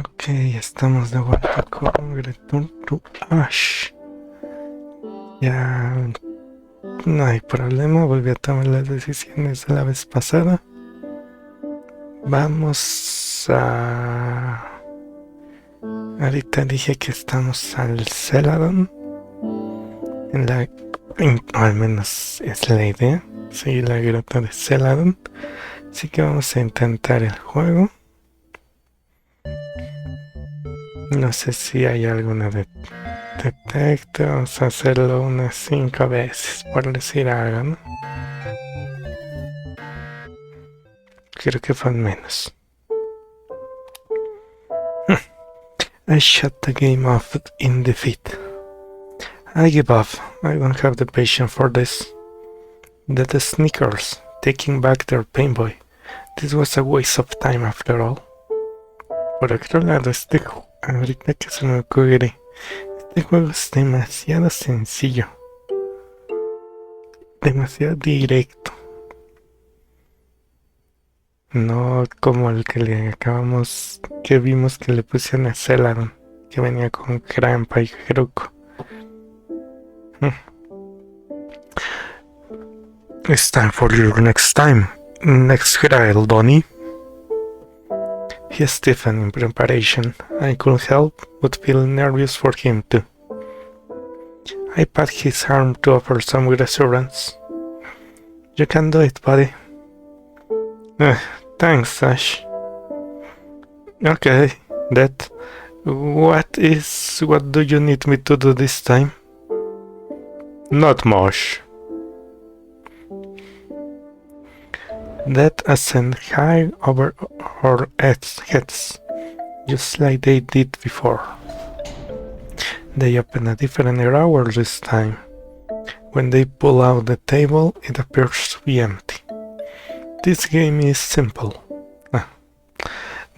Ok, estamos de vuelta con Return to Ash. Ya no hay problema, volví a tomar las decisiones de la vez pasada. Vamos a... Ahorita dije que estamos al Celadon. O al menos es la idea. Seguir la grota de Celadon. Así que vamos a intentar el juego. No sé si hay alguna detecte. Vamos a hacerlo unas 5 veces, por decir algo, ¿no? Creo que fue menos. I shut the game off in defeat. I give up. I don't have the patience for this. The sneakers, taking back their Pain Boy. This was a waste of time after all. Por otro lado, ahorita que se me ocurre, este juego es demasiado sencillo. Demasiado directo. No como el que que vimos que le pusieron a Celadon, que venía con Crampa y Heruko. It's time for your next trial, Donnie. He's stiffened in preparation. I couldn't help but feel nervous for him too. I pat his arm to offer some reassurance. You can do it, buddy. Thanks, Ash. Okay, that. What do you need me to do this time? Not much. That ascend high over our heads, just like they did before. They open a different drawer this time. When they pull out the table, it appears to be empty. This game is simple.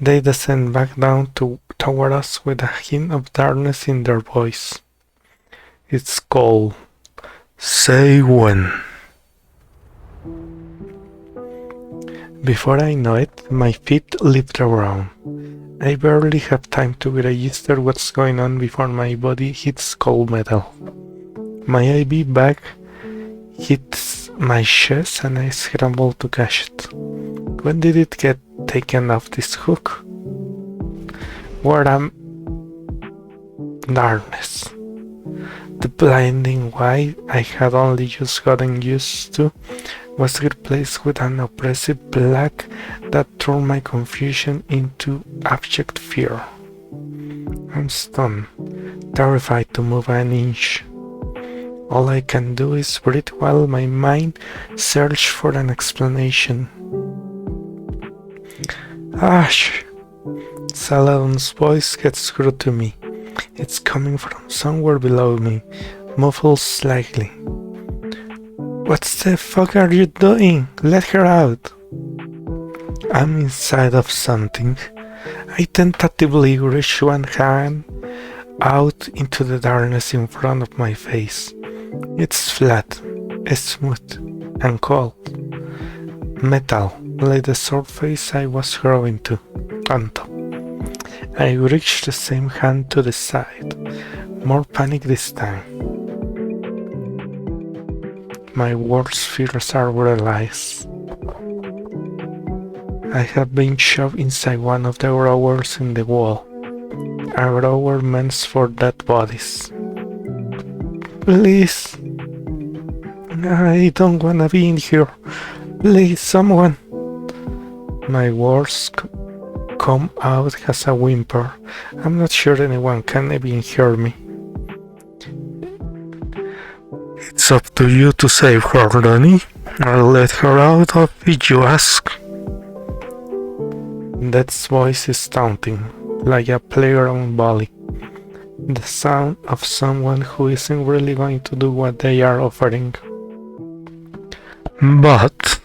They descend back down toward us with a hint of darkness in their voice. It's called Say When. Before I know it, my feet lift around. I barely have time to register what's going on before my body hits cold metal. My IV bag hits my chest and I scramble to catch it. When did it get taken off this hook? Where am... Darkness. The blinding white I had only just gotten used to was replaced with an oppressive black that turned my confusion into abject fear. I'm stunned, terrified to move an inch. All I can do is breathe while my mind searches for an explanation. Ash! Celadon's voice gets through to me. It's coming from somewhere below me, muffled slightly. What the fuck are you doing? Let her out! I'm inside of something. I tentatively reach one hand out into the darkness in front of my face. It's flat, smooth, and cold. Metal, like the surface I was growing onto. I reach the same hand to the side, more panic this time. My worst fears are realized. I have been shoved inside one of the drawers in the wall, a drawer meant for dead bodies. Please, I don't wanna be in here. Please, someone. My words come out as a whimper. I'm not sure anyone can even hear me. It's up to you to save her, Donnie. I'll let her out if you ask. That voice is taunting, like a playground bully. The sound of someone who isn't really going to do what they are offering. But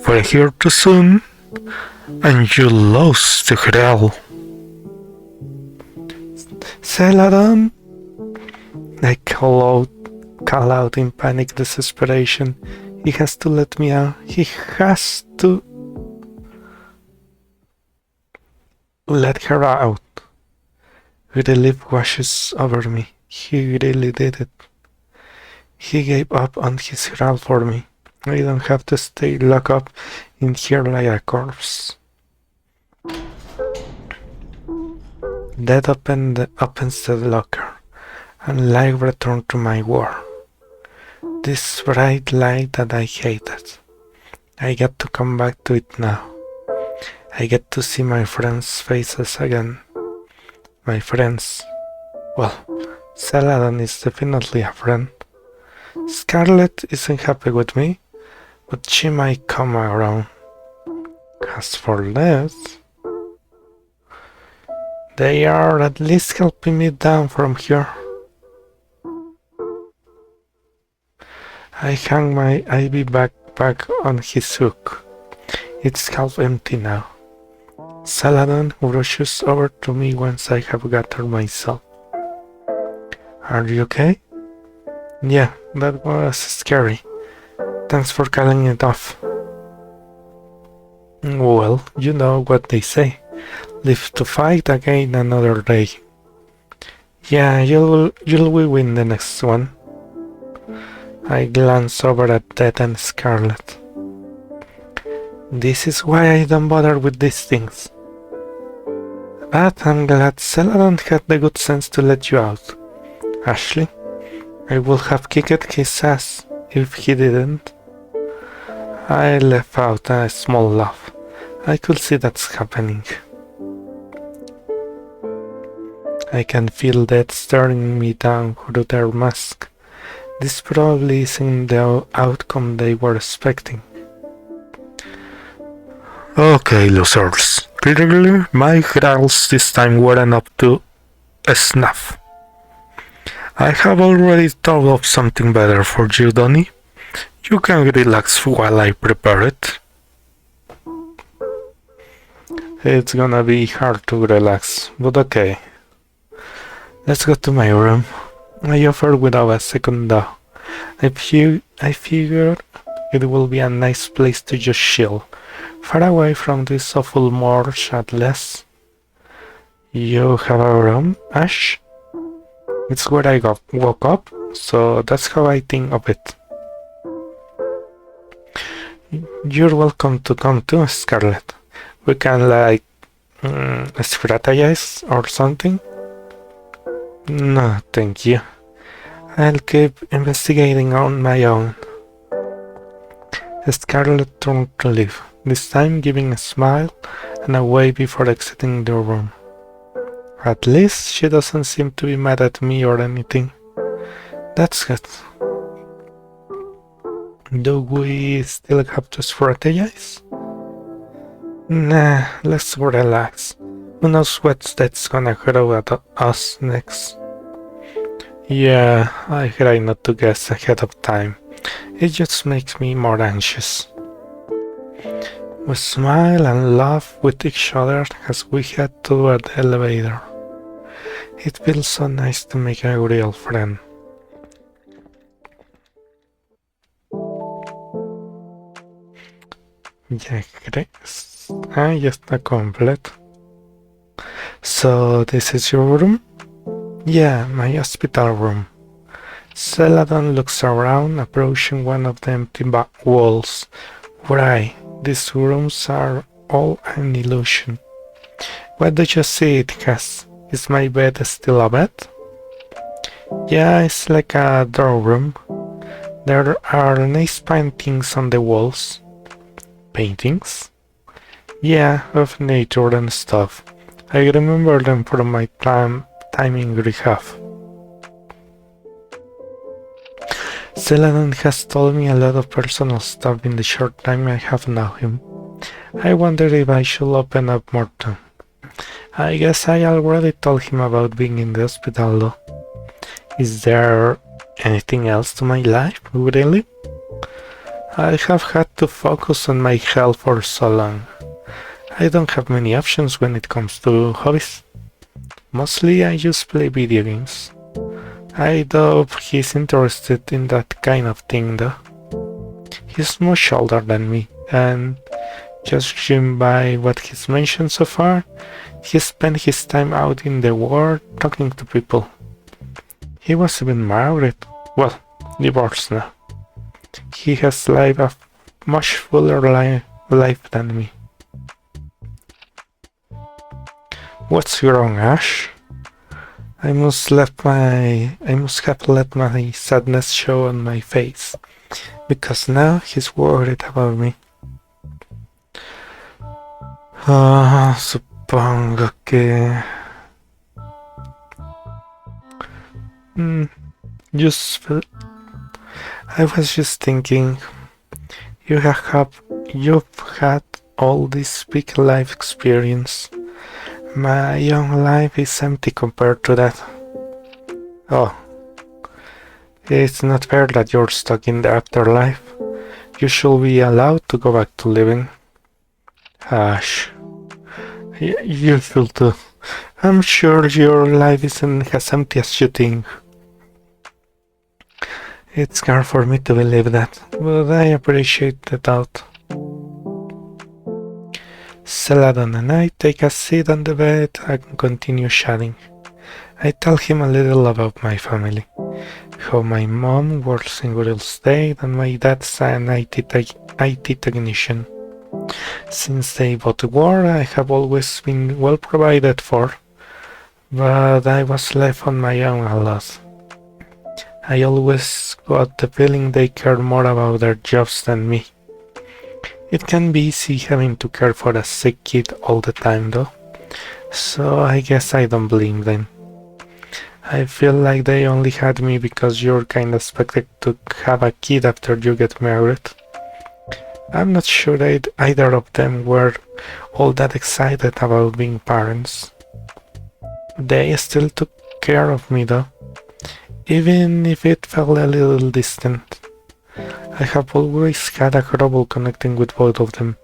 we're here too soon, and you lost to hell. Celadon! I call out in panic desperation. He has to let me out. He has to. let her out. Relief washes over me. He really did it. He gave up on his role for me. I don't have to stay locked up in here like a corpse. That opens the locker, and light returned to my world. This bright light that I hated. I get to come back to it now. I get to see my friends' faces again. My friends. Well, Saladin is definitely a friend. Scarlett isn't happy with me, but she might come around. As for that, they are at least helping me down from here. I hang my IV backpack on his hook. It's half empty now. Saladin rushes over to me once I have gathered myself. Are you okay? Yeah, that was scary. Thanks for calling it off. Well, you know what they say. Live to fight again another day. Yeah, you'll win the next one. I glance over at Ted and Scarlett. This is why I don't bother with these things. But I'm glad Saladin had the good sense to let you out. Ashleigh, I would have kicked his ass if he didn't. I let out a small laugh. I could see that's happening. I can feel that staring me down through their mask. This probably isn't the outcome they were expecting. Okay, losers. Clearly, my growls this time weren't up to snuff. I have already thought of something better for you, Donnie. You can relax while I prepare it. It's gonna be hard to relax, but okay. Let's go to my room. I offer without a second thought. I figured it will be a nice place to just chill, far away from this awful marsh at least. You have a room, Ash? It's where I woke up, so that's how I think of it. You're welcome to come too, Scarlett. We can strategize or something? No, thank you. I'll keep investigating on my own. Scarlett turned to leave, this time giving a smile and a wave before exiting the room. At least she doesn't seem to be mad at me or anything. That's good. Do we still have to strategize? Nah, let's relax. Who knows that's gonna throw at us next? Yeah, I try not to guess ahead of time. It just makes me more anxious. We smile and laugh with each other as we head toward the elevator. It feels so nice to make a real friend. Ya crees. Ya está completo. So, this is your room? Yeah, my hospital room. Saladin looks around, approaching one of the empty walls. Why, these rooms are all an illusion. What do you see it has? Is my bed still a bed? Yeah, it's like a dorm room. There are nice paintings on the walls. Paintings? Yeah, of nature and stuff. I remember them from my time in rehab. Saladin has told me a lot of personal stuff in the short time I have known him. I wonder if I should open up more to him. I guess I already told him about being in the hospital though. Is there anything else to my life, really? I have had to focus on my health for so long. I don't have many options when it comes to hobbies. Mostly I just play video games. I doubt he's interested in that kind of thing though. He's much older than me, and Judging by what he's mentioned so far, he spent his time out in the world talking to people. He was even married. Well, divorced now. He has lived a much fuller life than me. What's wrong, Ash? I must have let my sadness show on my face, because now he's worried about me. Supongo que... I was just thinking, you've had all this big life experience. My young life is empty compared to that. Oh, it's not fair that you're stuck in the afterlife. You should be allowed to go back to living. Ash, you should too. I'm sure your life isn't as empty as you think. It's hard for me to believe that, but I appreciate the thought. Celadon and I take a seat on the bed and continue chatting. I tell him a little about my family, how my mom works in real estate and my dad's an IT technician. Since they both work, I have always been well provided for, but I was left on my own a lot. I always got the feeling they cared more about their jobs than me. It can be easy having to care for a sick kid all the time though, so I guess I don't blame them. I feel like they only had me because you're kinda expected to have a kid after you get married. I'm not sure either of them were all that excited about being parents. They still took care of me though, even if it felt a little distant. I have always had a trouble connecting with both of them.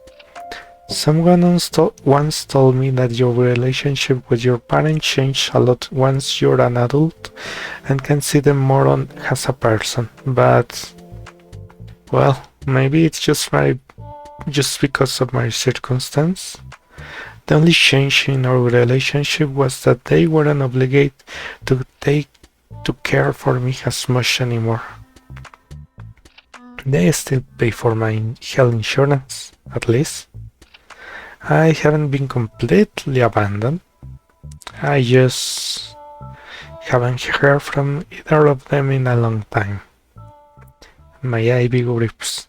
Someone once told me that your relationship with your parents changes a lot once you're an adult and can see them more as a person, but... well, maybe it's just because of my circumstance. The only change in our relationship was that they weren't obligated to care for me as much anymore. They still pay for my health insurance, at least. I haven't been completely abandoned. I just haven't heard from either of them in a long time. My IV grips.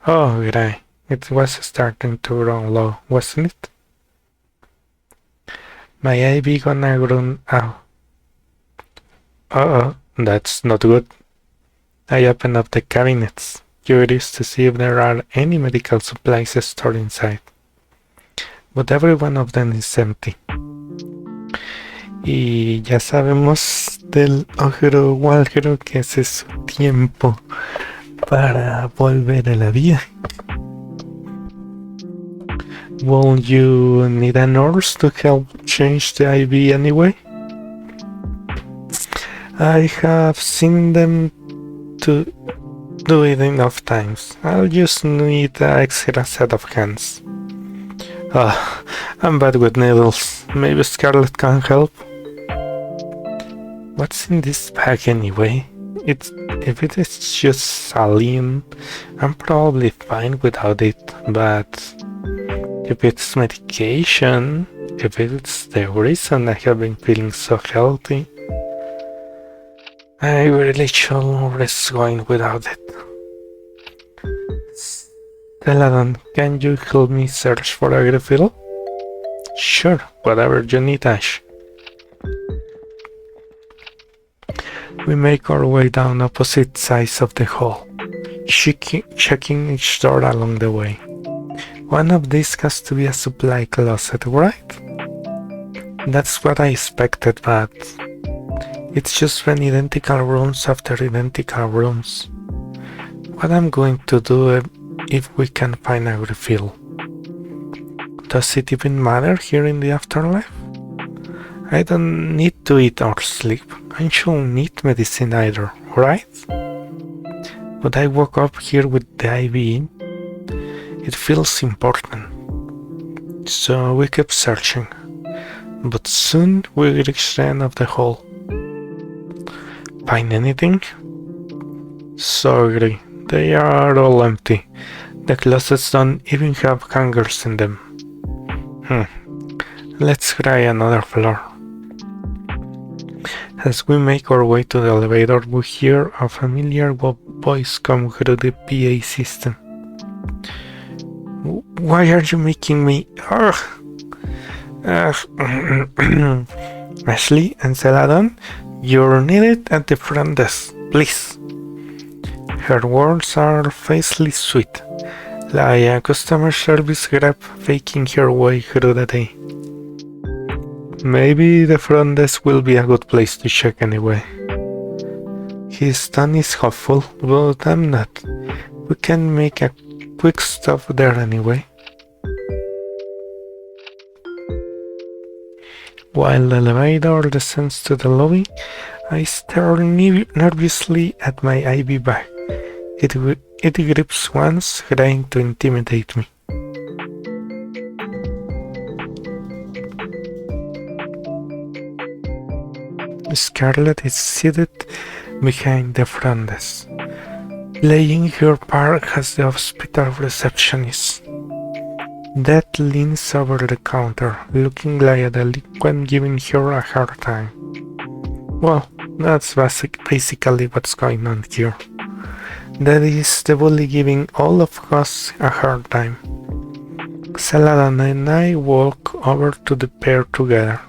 Oh, great. It was starting to run low, wasn't it? My IV gonna run out. Uh-oh, that's not good. I open up the cabinets, curious to see if there are any medical supplies stored inside. But every one of them is empty. Y ya sabemos del ogro Walgro que ese es su tiempo para volver a la vida. Won't you need a nurse to help change the IV anyway? I have seen them to do it enough times. I'll just need an extra set of hands. I'm bad with needles. Maybe Scarlett can help. What's in this bag anyway? If it is just saline, I'm probably fine without it, but if it's medication, if it's the reason I have been feeling so healthy, I really should risk going without it. Celadon, can you help me search for a refill? Sure, whatever you need, Ash. We make our way down opposite sides of the hall, checking each door along the way. One of these has to be a supply closet, right? That's what I expected, but it's just been identical rooms after identical rooms. What I'm going to do if we can find a refill? Does it even matter here in the afterlife? I don't need to eat or sleep. I shouldn't need medicine either, right? But I woke up here with the IV in. It feels important. So we kept searching, but soon we reached the end of the hall. Find anything? Sorry, they are all empty. The closets don't even have hangers in them. Let's try another floor. As we make our way to the elevator, we hear a familiar voice come through the PA system. Why are you making me... Ashleigh and Celadon, you're needed at the front desk, please. Her words are faintly sweet, like a customer service rep faking her way through the day. Maybe the front desk will be a good place to check anyway. His tone is hopeful, but I'm not. We can make a quick stop there anyway. While the elevator descends to the lobby, I stare nervously at my IV bag. It grips once, trying to intimidate me. Scarlett is seated behind the front desk, playing her part as the hospital receptionist. Dad leans over the counter, looking like a delinquent giving her a hard time. Well, that's basically what's going on here. That is the bully giving all of us a hard time. Celadon and I walk over to the pair together.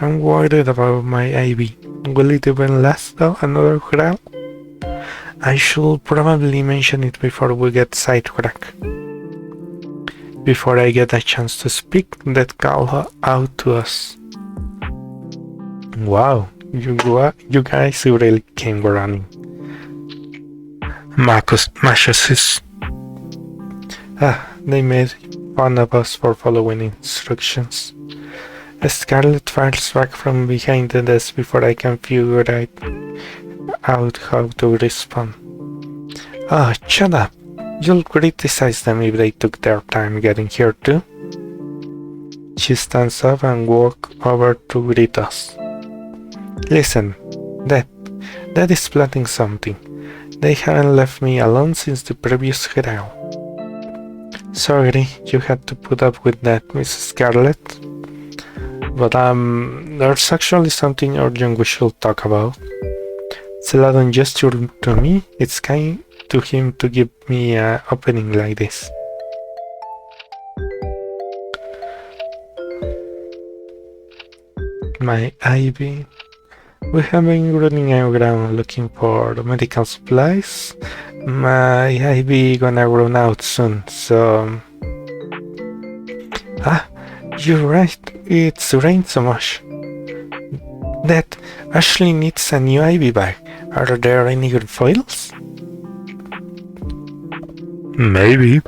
I'm worried about my IV. Will it even last another while? I should probably mention it before we get sidetracked. Before I get a chance to speak, that call out to us. Wow, you guys really came running. Machesis. They made fun of us for following instructions. Scarlett fires back from behind the desk before I can figure out how to respond. Shut up. You'll criticize them if they took their time getting here too. She stands up and walks over to greet us. Listen, Dad is plotting something. They haven't left me alone since the previous trial. Sorry you had to put up with that, Mrs. Scarlett. But there's actually something urgent we should talk about. Celadon gestured to me. It's kind to him to give me an opening like this. My IV. We have been running around looking for medical supplies. My IV gonna run out soon, so... You're right, it's rained so much. Dad, Ashleigh needs a new IV bag. Are there any good foils? Maybe.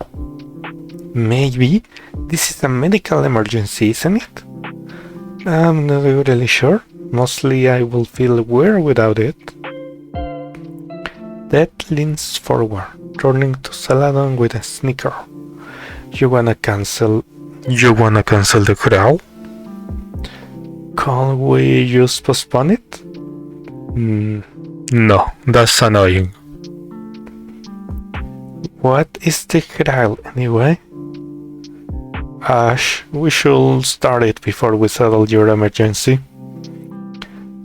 Maybe? This is a medical emergency, isn't it? I'm not really sure. Mostly I will feel weird without it. Dad leans forward, turning to Celadon with a snicker. You wanna cancel the trial? Can't we just postpone it? No, that's annoying. What is the trial anyway? Ash, we should start it before we settle your emergency.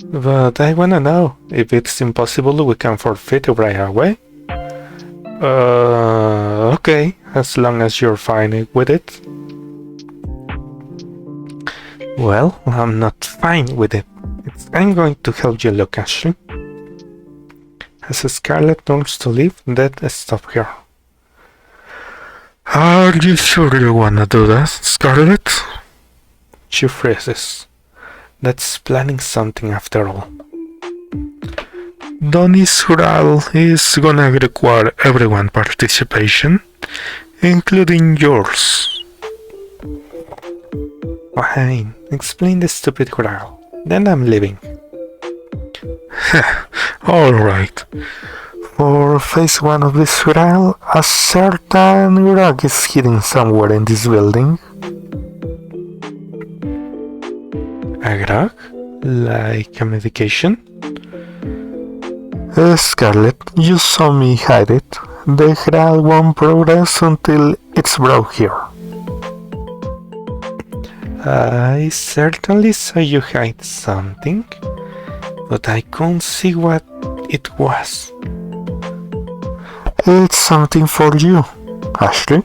But I wanna know, if it's impossible we can forfeit right away. Okay, as long as you're fine with it. Well, I'm not fine with it. I'm going to help you look, Ashleigh. As Scarlett turns to leave, Dad stops her. Are you sure you wanna do that, Scarlett? She freezes. That's planning something after all. Donnie's trial is gonna require everyone's participation, including yours. Fine, explain the stupid trial, then I'm leaving. Alright. For phase 1 of this trial, a certain rug is hidden somewhere in this building. A drug? Like a medication? Scarlett, you saw me hide it. The grad won't progress until it's brought here. I certainly saw you hide something, but I couldn't see what it was. It's something for you, Ashleigh.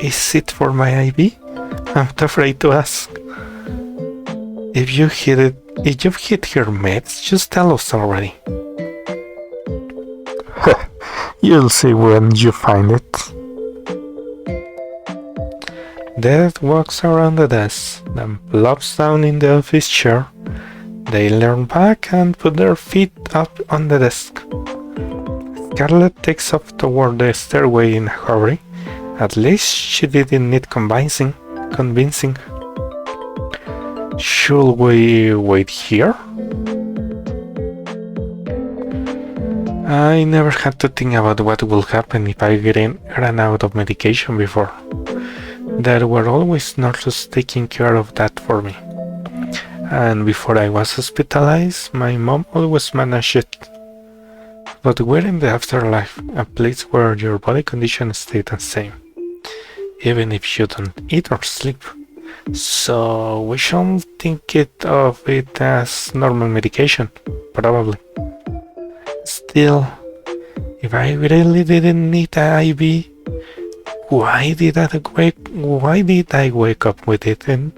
Is it for my IV? I'm too afraid to ask. If you've hit your meds, just tell us already. You'll see when you find it. Dad walks around the desk, then plops down in the office chair. They lean back and put their feet up on the desk. Scarlett takes off toward the stairway in a hurry. At least she didn't need convincing. Should we wait here? I never had to think about what would happen if I ran out of medication before. There were always nurses taking care of that for me. And before I was hospitalized, my mom always managed it. But we're in the afterlife, a place where your body condition stays the same, even if you don't eat or sleep. So we shouldn't think of it as normal medication, probably. Still, if I really didn't need an IV, why did I wake up with it? And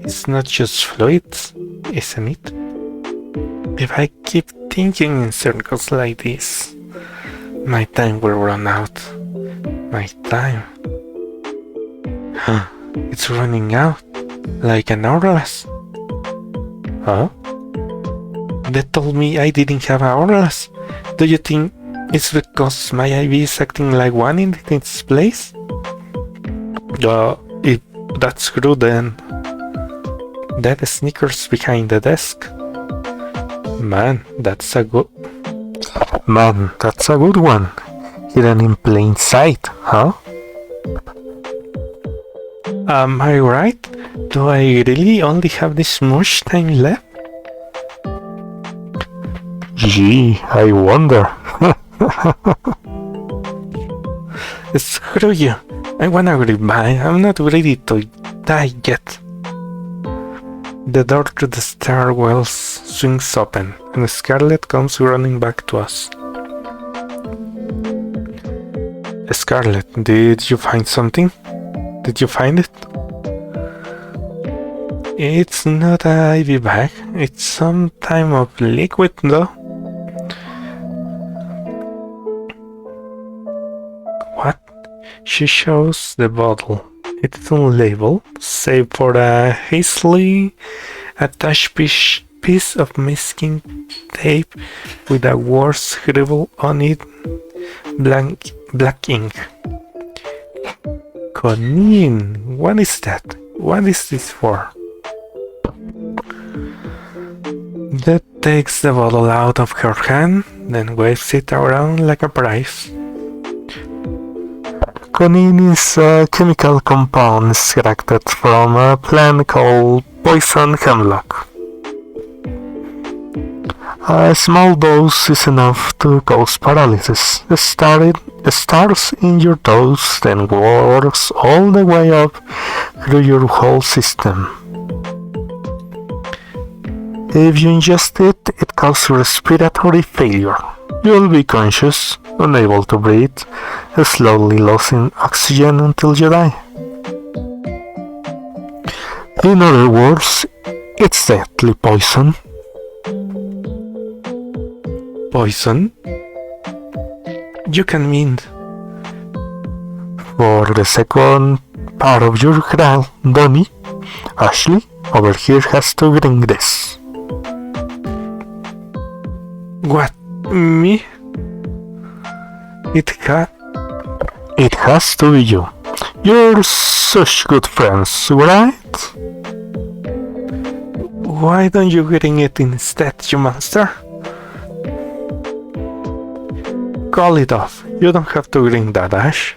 it's not just fluids, isn't it? If I keep thinking in circles like this, my time will run out. My time. It's running out, like an hourglass. Huh? They told me I didn't have an hourglass. Do you think it's because my IV is acting like one in its place? If that's true, then that sneakers behind the desk. Man, that's a good one. Hidden in plain sight, huh? Am I right? Do I really only have this much time left? Gee, I wonder. Screw you. I wanna revive. I'm not ready to die yet. The door to the stairwells swings open, and Scarlett comes running back to us. Scarlett, did you find something? Did you find it? It's not an IV bag. It's some type of liquid, though. What? She shows the bottle. It's unlabeled, save for a hastily attached piece of masking tape with a word scribbled on it, black ink. Conin, what is that? What is this for? That takes the bottle out of her hand, then waves it around like a prize. Conin is a chemical compound extracted from a plant called poison hemlock. A small dose is enough to cause paralysis. It starts in your toes, then works all the way up through your whole system. If you ingest it, it causes respiratory failure. You'll be conscious, unable to breathe, slowly losing oxygen until you die. In other words, it's deadly poison. Poison? You can mean... For the second part of your grant, Donnie, Ashleigh over here has to bring this. What? Me? It has to be you. You're such good friends, right? Why don't you bring it instead, you monster? Call it off. You don't have to bring that, Ash.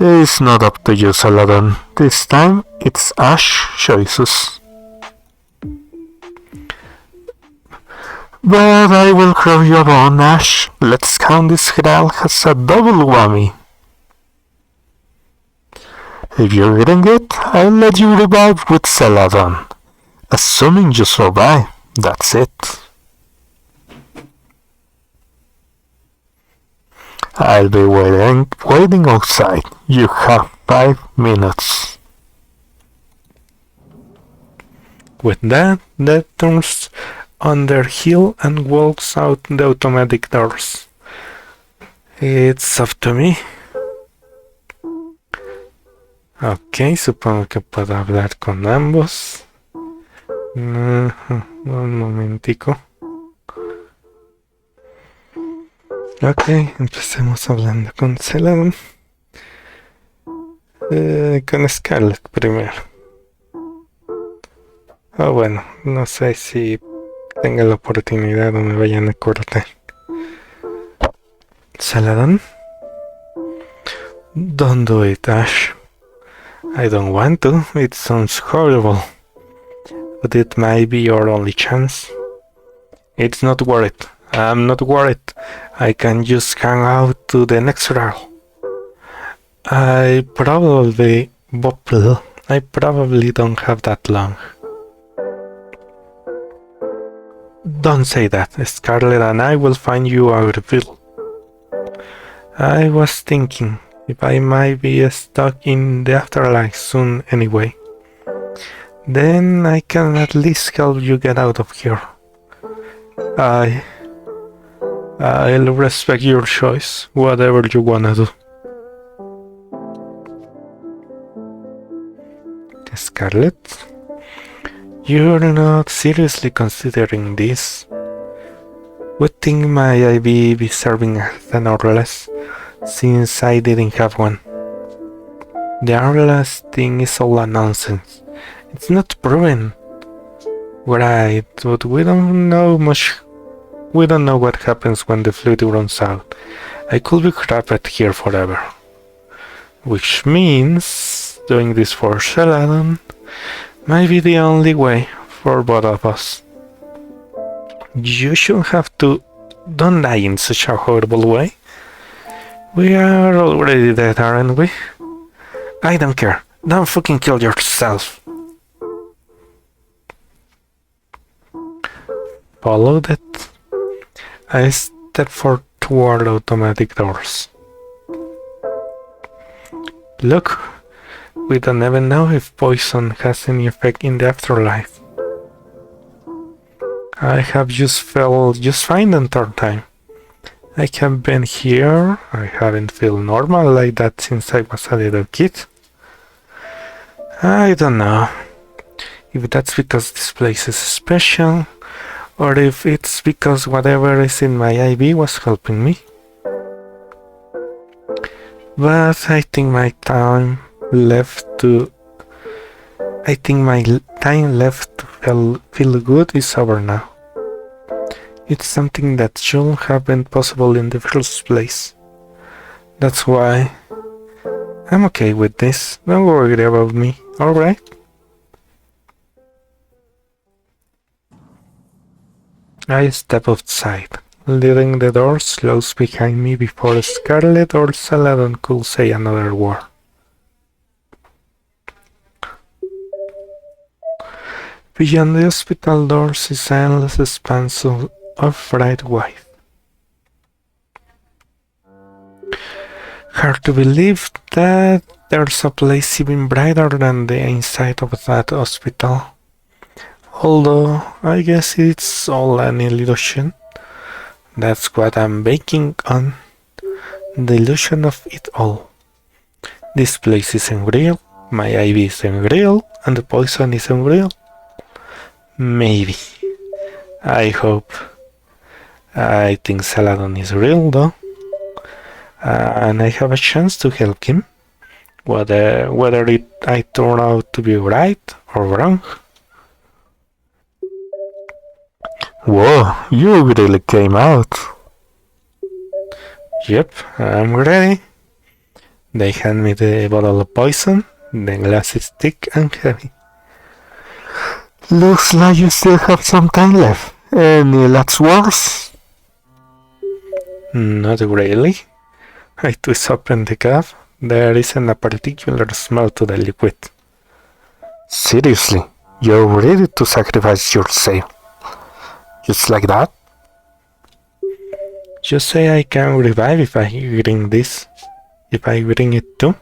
It's not up to you, Saladin. This time it's Ash choices. But I will throw you a bone, Ash. Let's count this Grail as a double whammy. If you're getting it, I'll let you revive with Saladin. Assuming you survive, that's it. I'll be waiting outside. You have 5 minutes. With that, Dad turns on their heel and walks out the automatic doors. It's up to me. Ok, supongo que puedo hablar con ambos. Un momentico. Ok, empecemos hablando con Saladin. Con Scarlett primero. Bueno, no sé si tenga la oportunidad o me vayan a cortar. Saladin? Don't do it, Ash. I don't want to. It sounds horrible. But it might be your only chance. It's not worth it. I'm not worried. I can just hang out to the next round. I probably don't have that long. Don't say that. Scarlett and I will find you a reveal. I was thinking if I might be stuck in the afterlife soon anyway. Then I can at least help you get out of here. I'll respect your choice, whatever you wanna do. Scarlett? You're not seriously considering this. Would think my IV be serving as an hourless, since I didn't have one. The hourless thing is all a nonsense. It's not proven. Right, but we don't know much. We don't know what happens when the fluid runs out. I could be trapped here forever. Which means doing this for Saladin might be the only way for both of us. You shouldn't have to. Don't die in such a horrible way. We are already dead, aren't we? I don't care. Don't fucking kill yourself. Follow that. I step forward toward automatic doors. Look, we don't even know if poison has any effect in the afterlife. I have just felt just fine the third time. I have been here, I haven't felt normal like that since I was a little kid. I don't know if that's because this place is special, or if it's because whatever is in my IV was helping me. But I think my time left to feel good is over now. It's something that shouldn't have been possible in the first place. That's why I'm okay with this. Don't worry about me, alright? I step outside, letting the doors close behind me before Scarlett or Saladin could say another word. Beyond the hospital doors is an endless expanse of bright white. Hard to believe that there's a place even brighter than the inside of that hospital. Although, I guess it's all an illusion. That's what I'm banking on. The illusion of it all. This place isn't real, my IV isn't real, and the poison isn't real. Maybe. I hope. I think Saladin is real though. And I have a chance to help him. Whether I turn out to be right or wrong. Whoa, you really came out. Yep, I'm ready. They hand me the bottle of poison. The glass is thick and heavy. Looks like you still have some time left. Any last words? Not really. I twist open the cap. There isn't a particular smell to the liquid. Seriously, you're ready to sacrifice yourself? Just like that? Just say I can revive if I drink this. If I drink it too.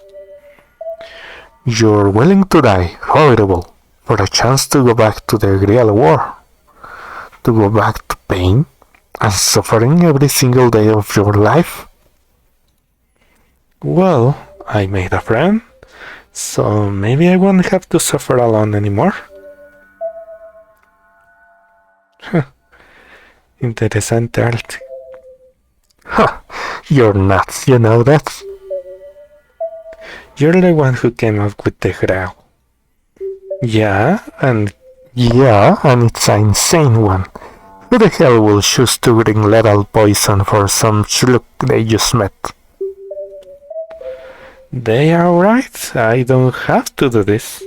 You're willing to die, horrible, for a chance to go back to the real world. To go back to pain and suffering every single day of your life? Well, I made a friend, so maybe I won't have to suffer alone anymore. Interesante arte. Huh, you're nuts, you know that? You're the one who came up with the growl. Yeah, and it's an insane one. Who the hell will choose to drink lethal poison for some schluck they just met? they are right. I don't have to do this.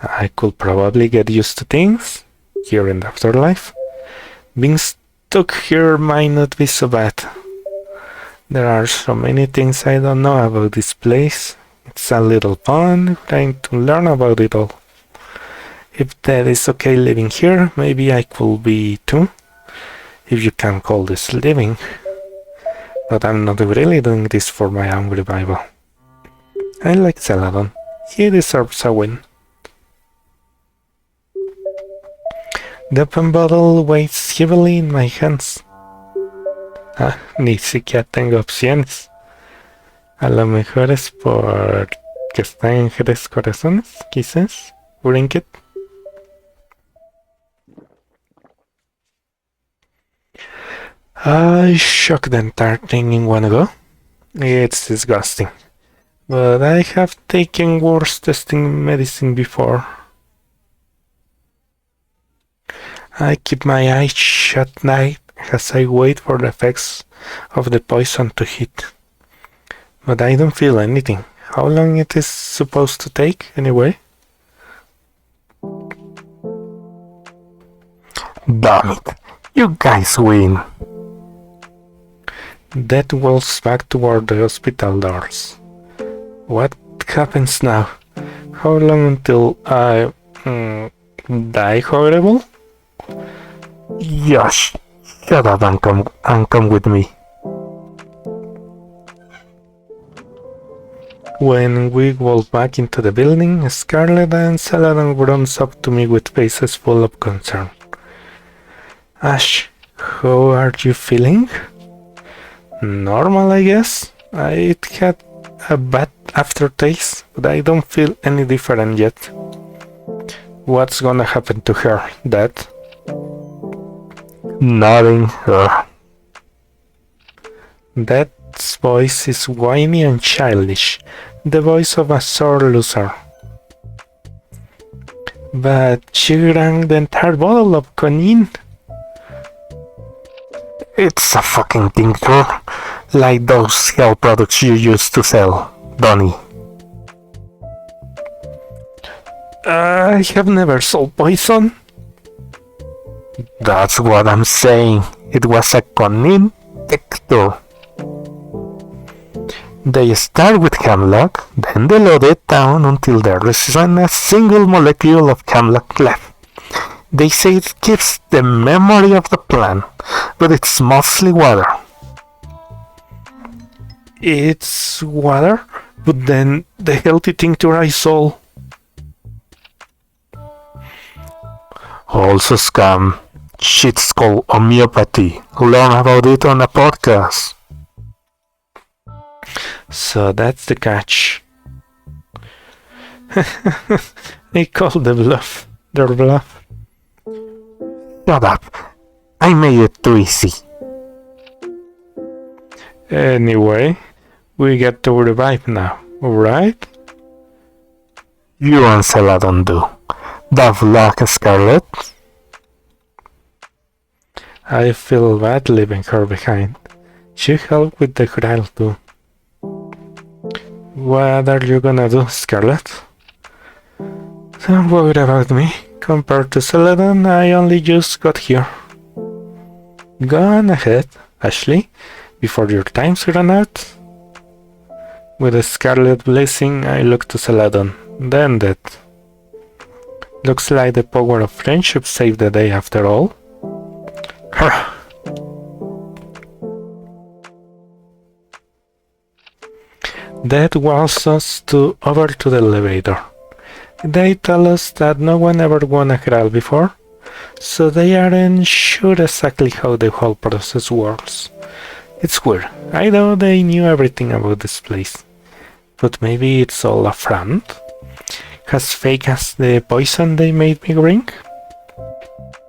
I could probably get used to things here in the afterlife. Being stuck here might not be so bad. There are so many things I don't know about this place. It's a little fun trying to learn about it all. If that is okay living here, maybe I could be too. If you can call this living. But I'm not really doing this for my own revival. I like Celadon. He deserves a win. The open bottle weighs heavily in my hands. Ni siquiera tengo opciones. A lo mejor es por que está en 3 corazones, quizás. Drink it. I shook the entire thing in one go. It's disgusting. But I have taken worse testing medicine before. I keep my eyes shut at night as I wait for the effects of the poison to hit. But I don't feel anything. How long it is supposed to take, anyway? Damn it, you guys win. Death walks back toward the hospital doors. What happens now? How long until I die horrible? Yosh, shut up and come with me. When we walk back into the building, Scarlett and Celadon runs up to me with faces full of concern. Ash, how are you feeling? Normal, I guess. I had a bad aftertaste, but I don't feel any different yet. What's gonna happen to her, Dad? Nothing. Dad's voice is whiny and childish, the voice of a sore loser. But she drank the entire bottle of quinine. It's a fucking tincture, like those hell products you used to sell, Donnie. I have never sold poison. That's what I'm saying. It was a quinine tincture. They start with hemlock, then they load it down until there isn't a single molecule of hemlock left. They say it gives the memory of the plant, but it's mostly water. It's water, but then the healthy tincture I sold. Also scam. Shit's called homeopathy. Learn about it on a podcast. So that's the catch. They call the bluff. Their bluff. Shut up. I made it too easy. Anyway, we get to revive now, alright? You and Celadon do. Tough luck, Scarlett. I feel bad leaving her behind. She helped with the grill too. What are you gonna do, Scarlett? Don't worry about me. Compared to Celadon, I only just got here. Go on ahead, Ashleigh, before your time's run out. With a scarlet blazing, I looked to Celadon, then that. Looks like the power of friendship saved the day after all. That was us over to the elevator. They tell us that no one ever won a Grail before, so they aren't sure exactly how the whole process works. It's weird. I thought they knew everything about this place. But maybe it's all a front? As fake as the poison they made me drink?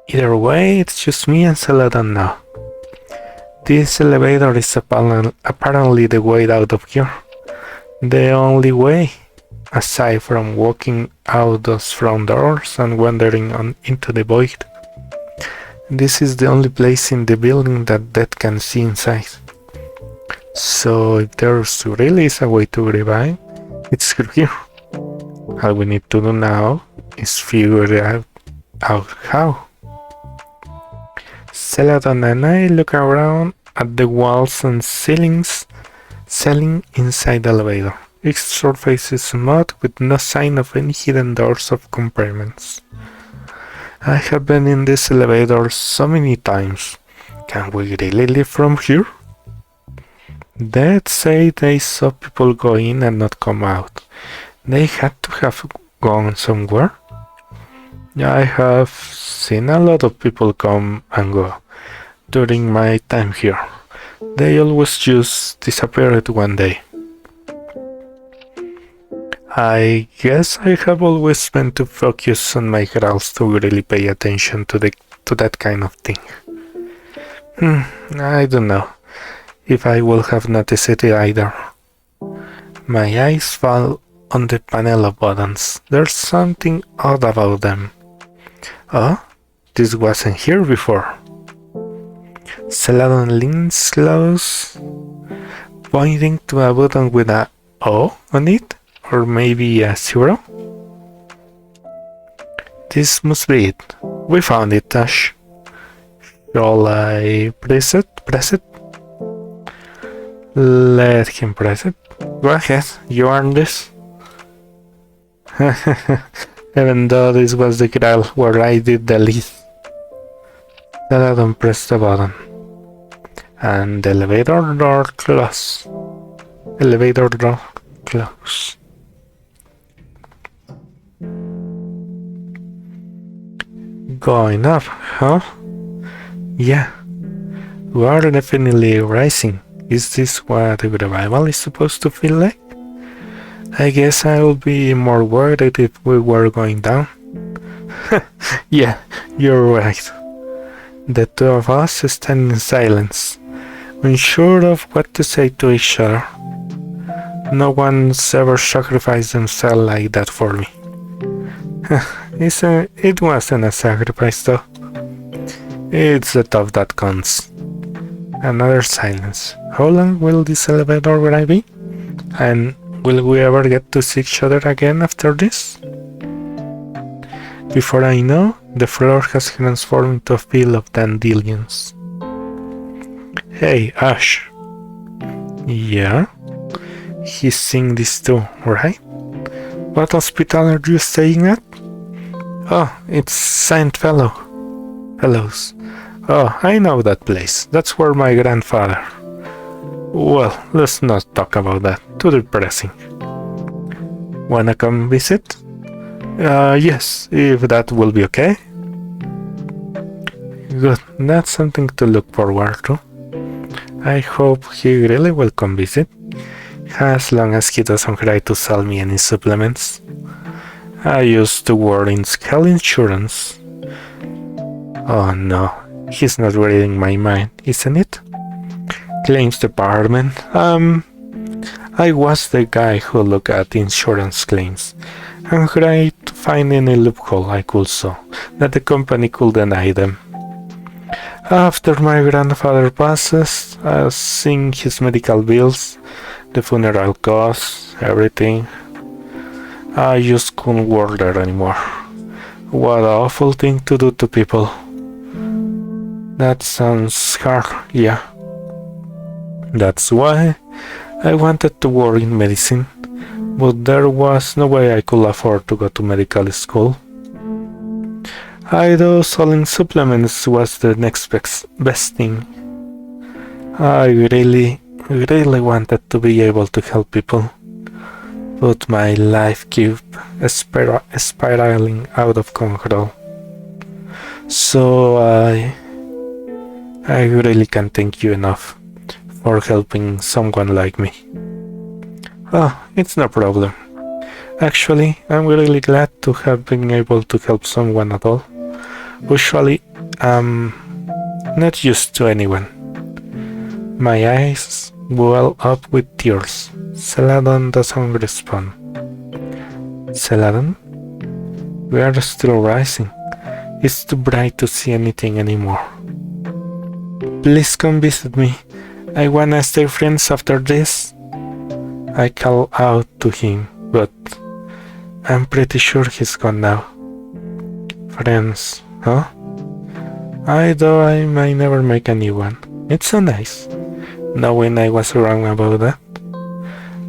Either way, it's just me and Celadon now. This elevator is apparently the way out of here. The only way, aside from walking out those front doors and wandering on into the void. This is the only place in the building that can see inside. So if there's really is a way to revive, it's through here. All we need to do now is figure out how. Celadon and I look around at the walls and ceilings inside the elevator. Each surface is smooth with no sign of any hidden doors or compartments. I have been in this elevator so many times. Can we really leave from here? They'd say they saw people go in and not come out. They had to have gone somewhere. I have seen a lot of people come and go during my time here. They always just disappeared one day. I guess I have always been too focused on my girls to really pay attention to that kind of thing. I don't know if I will have noticed it either. My eyes fall on the panel of buttons. There's something odd about them. Oh, this wasn't here before. Celadon leans close, pointing to a button with a O on it, or maybe a 0. This must be it. We found it, Ash. Shall I press it? Let him press it. Go ahead, you earned this. Even though this was the Grail where I did the least. Celadon pressed the button. And the elevator door closed. Going up, huh? Yeah. We are definitely rising. Is this what the revival is supposed to feel like? I guess I would be more worried if we were going down. Yeah, you're right. The two of us stand in silence, unsure of what to say to each other. No one's ever sacrificed themselves like that for me. It wasn't a sacrifice though. It's the thought that counts. Another silence. How long will this elevator ride be? And will we ever get to see each other again after this? Before I know, the floor has transformed into a field of dandelions. Hey, Ash. Yeah? He's seeing this too, right? What hospital are you staying at? Oh, it's Saint Fellows. Oh, I know that place. That's where my grandfather... Well, let's not talk about that. Too depressing. Wanna come visit? Yes, if that will be okay. Good, that's something to look forward to. I hope he really will come visit, as long as he doesn't try to sell me any supplements. I used to work in health insurance. Oh no, he's not reading my mind, isn't it? Claims department. I was the guy who looked at insurance claims and tried to find any loophole I could so that the company could deny them. After my grandfather passes, seeing his medical bills, the funeral costs, everything. I just couldn't work there anymore. What an awful thing to do to people. That sounds hard, yeah. That's why I wanted to work in medicine, but there was no way I could afford to go to medical school. I thought selling supplements was the next best thing. I really wanted to be able to help people, but my life kept spiraling out of control. So I really can't thank you enough for helping someone like me. Oh, it's no problem. Actually, I'm really glad to have been able to help someone at all. Usually, I'm not used to anyone. My eyes well up with tears. Celadon doesn't respond. Celadon? We are still rising. It's too bright to see anything anymore. Please come visit me. I wanna stay friends after this. I call out to him, but I'm pretty sure he's gone now. Friends, huh? I thought I might never make a new one. It's so nice, knowing I was wrong about that.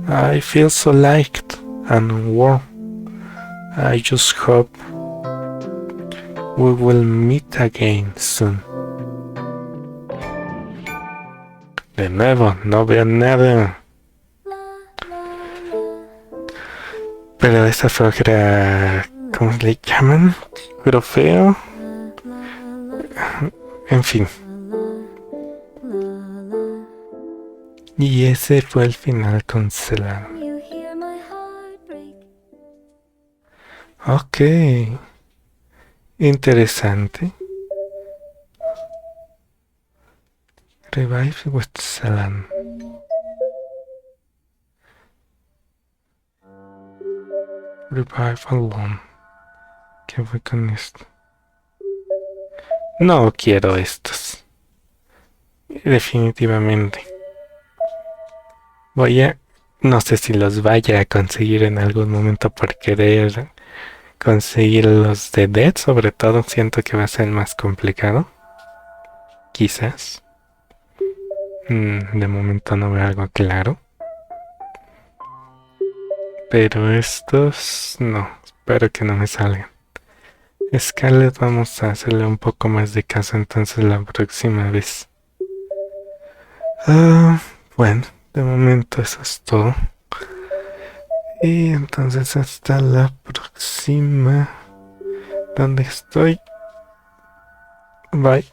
I feel so liked and warm. I just hope we will meet again soon. De nuevo, no veo nada. Pero esa fue otra... ¿Cómo le llaman? Trofeo. En fin. Y ese fue el final cancelado. Ok. Interesante. Revive Westsalan. Revive Alone. ¿Qué fue con esto? No quiero estos. Definitivamente. No sé si los vaya a conseguir en algún momento por querer conseguir los de Dead, sobre todo siento que va a ser más complicado. Quizás. De momento no veo algo claro. Pero estos no, espero que no me salgan. Scarlett vamos a hacerle un poco más de caso entonces la próxima vez. Bueno, de momento eso es todo. Y entonces hasta la próxima. ¿Dónde estoy? Bye.